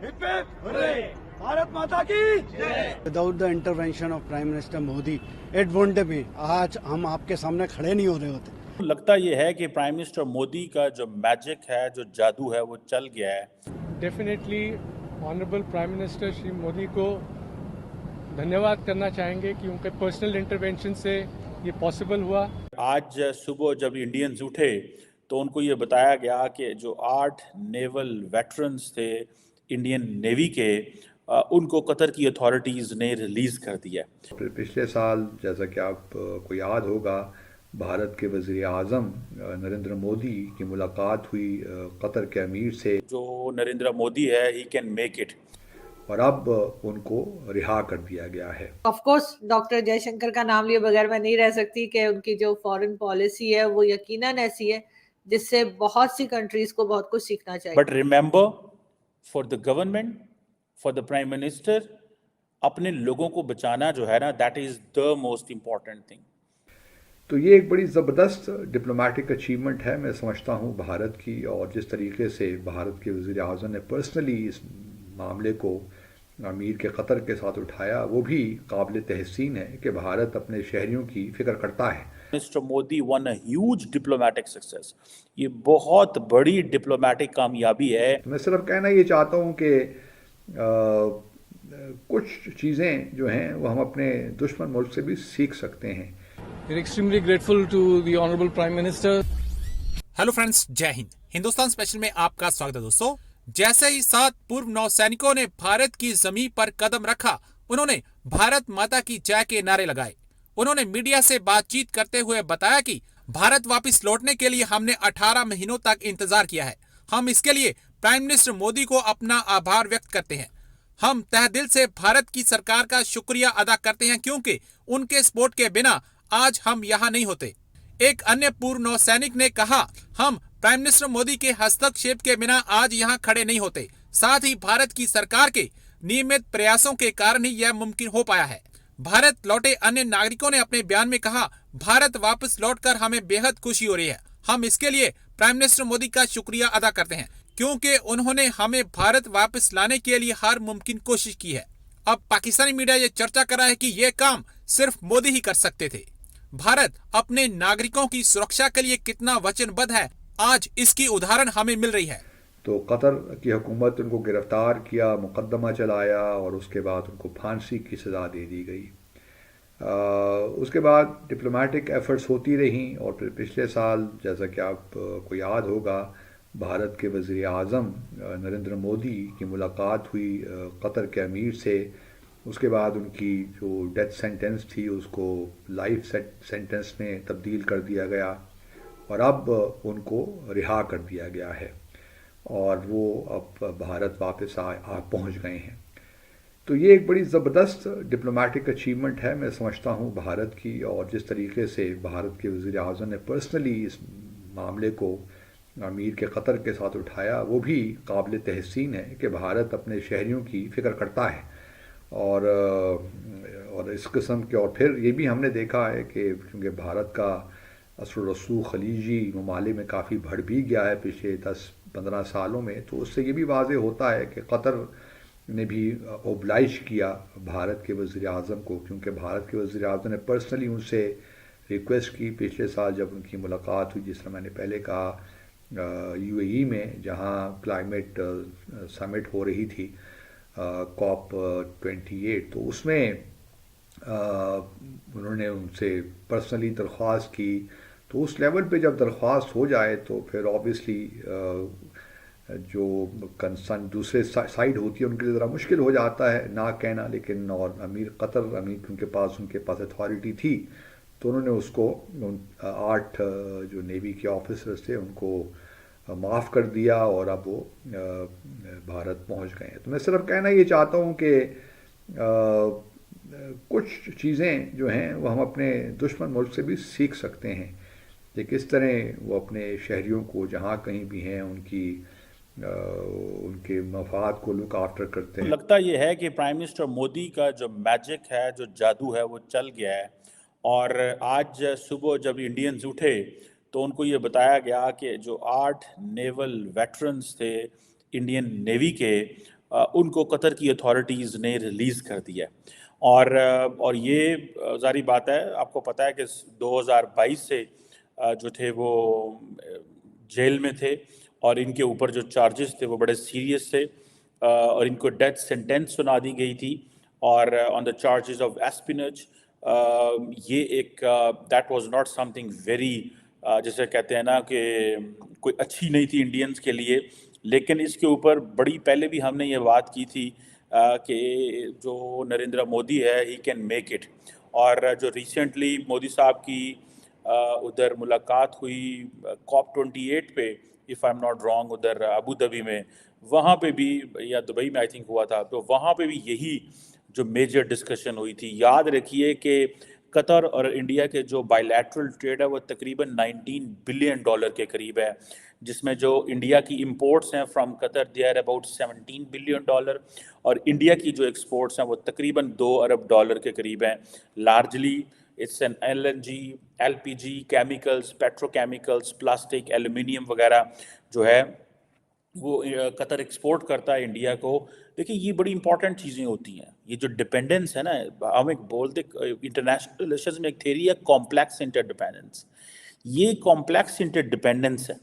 भारत माता की जय। Without the intervention of Prime Minister Modi, it wouldn't be. आज हम आपके सामने खड़े नहीं हो रहे होते। लगता ये है कि प्राइम मिनिस्टर मोदी का जो मैजिक है, जो जादू है, वो चल गया है। Definitely honourable prime minister Shri Modi को धन्यवाद करना चाहेंगे कि उनके पर्सनल इंटरवेंशन से ये पॉसिबल हुआ। आज सुबह जब इंडियंस उठे तो उनको ये बताया गया कि जो 8 नेवल वेटरन्स थे इंडियन नेवी के, उनको कतर की अथॉरिटीज़ ने रिलीज़ कर दिया। पिछले साल जैसा कि आपको याद होगा, भारत के वज़ीर आज़म नरेंद्र मोदी की मुलाकात हुई कतर के अमीर से। जो नरेंद्र मोदी है, ही कैन मेक इट, और अब उनको रिहा कर दिया गया है। ऑफ कोर्स डॉक्टर जयशंकर का नाम लिए बगैर मैं नहीं रह सकती कि उनकी जो फॉरेन पॉलिसी है वो यकीनन ऐसी है जिससे बहुत सी कंट्रीज को बहुत कुछ सीखना चाहिए। But remember, for the government, for the prime minister, अपने लोगों को बचाना जो है ना, that is the most important thing. तो ये एक बड़ी ज़बरदस्त डिप्लोमेटिक अचीवमेंट है, मैं समझता हूँ, भारत की। और जिस तरीके से भारत के वज़ीर आज़म ने पर्सनली इस मामले को अमीर के कतर के साथ उठाया, वो भी काबिल तहसीन है कि भारत अपने शहरियों की फ़िक्र करता है। Mister Modi one a huge diplomatic success. ये बहुत बड़ी डिप्लोमेटिक कामयाबी है। मैं सिर्फ कहना ये चाहता हूँ कि कुछ चीज़ें जो हैं वो हम अपने दुश्मन मुल्क से भी सीख सकते हैं। We're extremely grateful to the honorable prime minister. Hello friends, जय हिंद। हिंदुस्तान स्पेशल में आपका स्वागत है दोस्तों। जैसे ही 7 पूर्व नौसैनिकों ने भारत की जमीन पर कदम रखा, उन्होंने भारत माता की जय के नारे लगाए। उन्होंने मीडिया से बातचीत करते हुए बताया कि भारत वापस लौटने के लिए हमने 18 महीनों तक इंतजार किया है। हम इसके लिए प्राइम मिनिस्टर मोदी को अपना आभार व्यक्त करते हैं। हम तहे दिल से भारत की सरकार का शुक्रिया अदा करते हैं, क्योंकि उनके सपोर्ट के बिना आज हम यहाँ नहीं होते। एक अन्य पूर्व नौसैनिक ने कहा, हम प्राइम मिनिस्टर मोदी के हस्तक्षेप के बिना आज यहाँ खड़े नहीं होते। साथ ही भारत की सरकार के नियमित प्रयासों के कारण ही यह मुमकिन हो पाया है। भारत लौटे अन्य नागरिकों ने अपने बयान में कहा, भारत वापस लौटकर हमें बेहद खुशी हो रही है। हम इसके लिए प्राइम मिनिस्टर मोदी का शुक्रिया अदा करते हैं, क्योंकि उन्होंने हमें भारत वापस लाने के लिए हर मुमकिन कोशिश की है। अब पाकिस्तानी मीडिया ये चर्चा कर रहा है कि ये काम सिर्फ मोदी ही कर सकते थे। भारत अपने नागरिकों की सुरक्षा के लिए कितना वचनबद्ध है, आज इसकी उदाहरण हमें मिल रही है। तो कतर की हुकूमत उनको गिरफ्तार किया, मुकदमा चलाया और उसके बाद उनको फांसी की सज़ा दे दी गई। उसके बाद डिप्लोमेटिक एफर्ट्स होती रहीं, और फिर पिछले साल जैसा कि आपको याद होगा, भारत के वज़ीर आज़म नरेंद्र मोदी की मुलाकात हुई कतर के अमीर से। उसके बाद उनकी जो डेथ सेंटेंस थी उसको लाइफ सेंटेंस में तब्दील कर दिया गया, और अब उनको रिहा कर दिया गया है, और वो अब भारत वापस आ पहुँच गए हैं। तो ये एक बड़ी ज़बरदस्त डिप्लोमेटिक अचीवमेंट है, मैं समझता हूँ, भारत की। और जिस तरीके से भारत के वज़ीर आज़म ने पर्सनली इस मामले को अमीर के कतर के साथ उठाया, वो भी काबिल तहसीन है कि भारत अपने शहरियों की फ़िक्र करता है। और इस किस्म के, और फिर ये भी हमने देखा है कि क्योंकि भारत का असर रसूख खलीजी ममालिक में काफ़ी बढ़ भी गया है पिछले 10-15 सालों में, तो उससे ये भी वाज़ेह होता है कि कतर ने भी ओब्लाइज किया भारत के वज़ीर आज़म को, क्योंकि भारत के वज़ीर आज़म ने पर्सनली उनसे रिक्वेस्ट की पिछले साल जब उनकी मुलाकात हुई, जिस तरह मैंने पहले कहा, यूएई में, जहाँ क्लाइमेट समिट हो रही थी, COP 28, तो उसमें उन्होंने उनसे पर्सनली दरख्वास्त की। तो उस लेवल पे जब दरख्वास्त हो जाए तो फिर ऑब्वियसली जो कंसर्न दूसरे साइड होती है उनके लिए ज़रा मुश्किल हो जाता है ना कहना, लेकिन और अमीर उनके पास अथॉरिटी थी, तो उन्होंने उसको 8 जो नेवी के ऑफिसर्स थे उनको माफ़ कर दिया, और अब वो भारत पहुंच गए हैं। तो मैं सिर्फ कहना ये चाहता हूं कि कुछ चीज़ें जो हैं वो हम अपने दुश्मन मुल्क से भी सीख सकते हैं कि किस तरह वो अपने शहरियों को जहाँ कहीं भी हैं उनके मफाद को लुक आफ्टर करते हैं। लगता ये है कि प्राइम मिनिस्टर मोदी का जो मैजिक है, जो जादू है, वो चल गया है। और आज सुबह जब इंडियंस उठे तो उनको ये बताया गया कि जो 8 नेवल वेटरन्स थे इंडियन नेवी के, उनको कतर की अथॉरिटीज़ ने रिलीज़ कर दिया है। और ये ज़ाहिर बात है, आपको पता है कि 2022 से जो थे वो जेल में थे और इनके ऊपर जो चार्जेस थे वो बड़े सीरियस थे और इनको डेथ सेंटेंस सुना दी गई थी और ऑन द चार्जेस ऑफ एस्पिनेज। ये एक that was not something very जैसे कहते हैं ना कि कोई अच्छी नहीं थी इंडियंस के लिए, लेकिन इसके ऊपर बड़ी पहले भी हमने ये बात की थी कि जो नरेंद्र मोदी है ही कैन मेक इट। और जो रिसेंटली मोदी साहब की उधर मुलाकात हुई COP28 पे, if I am not wrong, उधर अबू धाबी में, वहाँ पे भी या दुबई में आई थिंक हुआ था, तो वहाँ पे भी यही जो मेजर डिस्कशन हुई थी। याद रखिए कि कतर और इंडिया के जो बायलैटरल ट्रेड है वो तकरीबन $19 बिलियन के करीब है, जिसमें जो इंडिया की इंपोर्ट्स हैं from Qatar they are about $17 billion और इंडिया की जो एक्सपोर्ट्स हैं वो तकरीबन $2 अरब के करीब हैं। Largely it's an LNG, LPG, chemicals, petrochemicals, plastic, aluminium वगैरह जो है वो कतर एक्सपोर्ट करता है इंडिया को। देखिए ये बड़ी इंपॉर्टेंट चीज़ें होती हैं, ये जो डिपेंडेंस है ना, हम एक बोलते इंटरनेशनल रिलेशंस में एक थ्योरी है कॉम्प्लेक्स इंटरडिपेंडेंस। ये कॉम्प्लेक्स इंटरडिपेंडेंस है,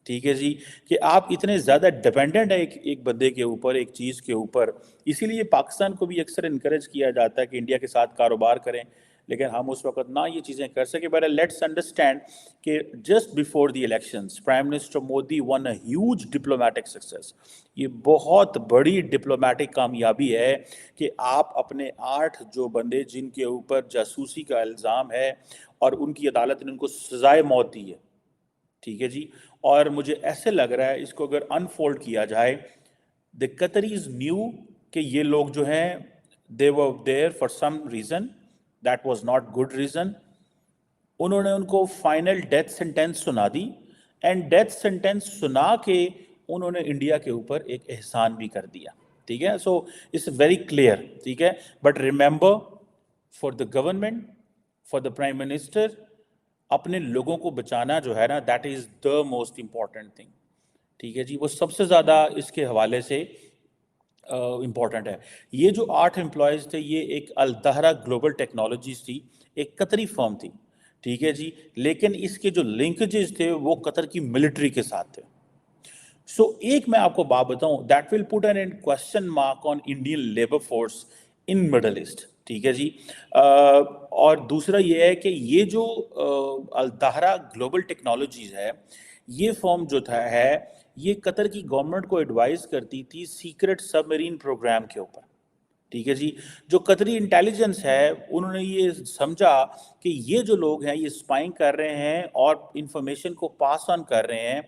ठीक है जी, कि आप इतने ज़्यादा डिपेंडेंट है एक बंदे के ऊपर, एक चीज़ के ऊपर। इसीलिए पाकिस्तान को भी अक्सर इनकरेज किया जाता है कि इंडिया के साथ कारोबार करें, लेकिन हम उस वक्त ना ये चीज़ें कर सके। बट लेट्स अंडरस्टैंड कि just before the elections prime minister Modi one a huge diplomatic success. ये बहुत बड़ी डिप्लोमेटिक कामयाबी है कि आप अपने 8 जो बंदे जिनके ऊपर जासूसी का इल्ज़ाम है और उनकी अदालत ने उनको सजाए मौत दी है, ठीक है जी। और मुझे ऐसे लग रहा है इसको अगर अनफोल्ड किया जाए, द कतरीज न्यू कि ये लोग जो हैं they were there for some reason, that was not good reason. उन्होंने उनको फाइनल डेथ सेंटेंस सुना दी एंड डेथ सेंटेंस सुना के उन्होंने इंडिया के ऊपर एक एहसान भी कर दिया, ठीक है। सो इट्स वेरी क्लियर, ठीक है। But remember, for the government, for the prime minister, अपने लोगों को बचाना जो है ना, that is the most important thing, ठीक है जी। वो सबसे ज़्यादा इसके हवाले से इम्पॉर्टेंट है। ये जो 8 एम्प्लॉयज़ थे, ये एक अल-दहरा ग्लोबल टेक्नोलॉजीज़ थी, एक कतरी फर्म थी, ठीक है जी, लेकिन इसके जो लिंकेजेस थे वो कतर की मिलिट्री के साथ थे। सो एक मैं आपको बात बताऊं, that will put an question mark on Indian labour force in Middle East, ठीक है जी। और दूसरा ये है कि ये जो अल-दहरा ग्लोबल टेक्नोलॉजीज़ है, ये फर्म जो था है, ये कतर की गवर्नमेंट को एडवाइस करती थी सीक्रेट सबमरीन प्रोग्राम के ऊपर, ठीक है जी। जो कतरी इंटेलिजेंस है उन्होंने ये समझा कि ये जो लोग हैं ये स्पाइंग कर रहे हैं और इंफॉर्मेशन को पास ऑन कर रहे हैं